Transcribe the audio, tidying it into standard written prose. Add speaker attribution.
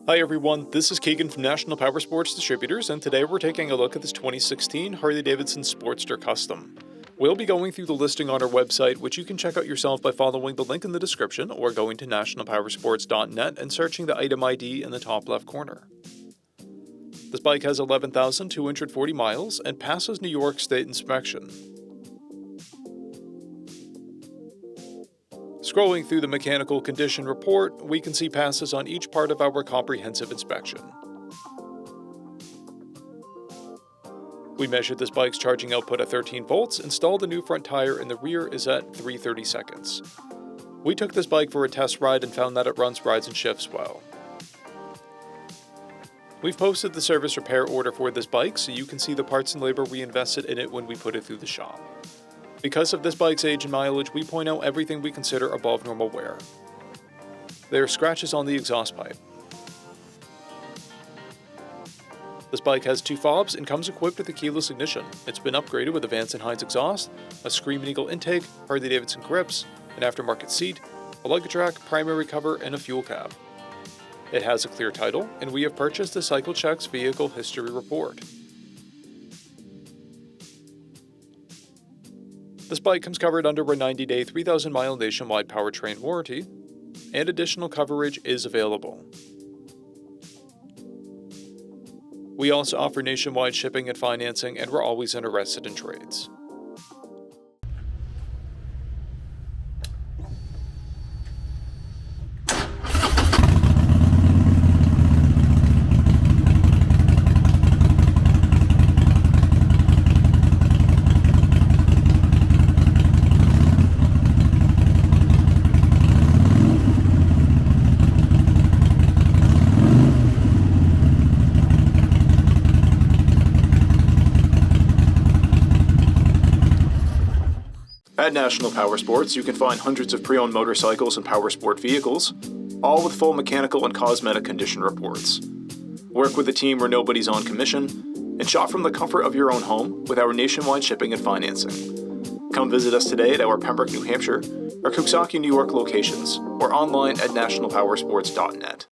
Speaker 1: Hi everyone, this is Keegan from National Powersports Distributors, and today we're taking a look at this 2016 Harley-Davidson Sportster Custom. We'll be going through the listing on our website, which you can check out yourself by following the link in the description or going to nationalpowersports.net and searching the item ID in the top left corner. This bike has 11,240 miles and passes New York State inspection. Scrolling through the mechanical condition report, we can see passes on each part of our comprehensive inspection. We measured this bike's charging output at 13 volts, installed a new front tire, and the rear is at 330 seconds. We took this bike for a test ride and found that it runs, rides, and shifts well. We've posted the service repair order for this bike so you can see the parts and labor we invested in it when we put it through the shop. Because of this bike's age and mileage, we point out everything we consider above normal wear. There are scratches on the exhaust pipe. This bike has 2 fobs and comes equipped with a keyless ignition. It's been upgraded with a Vance & Hines exhaust, a Scream & Eagle intake, Harley-Davidson grips, an aftermarket seat, a luggage rack, primary cover, and a fuel cap. It has a clear title, and we have purchased the CycleCheck's vehicle history report. This bike comes covered under a 90-day, 3,000-mile nationwide powertrain warranty, and additional coverage is available. We also offer nationwide shipping and financing, and we're always interested in trades. At National Powersports, you can find hundreds of pre-owned motorcycles and powersport vehicles, all with full mechanical and cosmetic condition reports. Work with a team where nobody's on commission, and shop from the comfort of your own home with our nationwide shipping and financing. Come visit us today at our Pembroke, New Hampshire, or Coxsackie, New York locations, or online at nationalpowersports.net.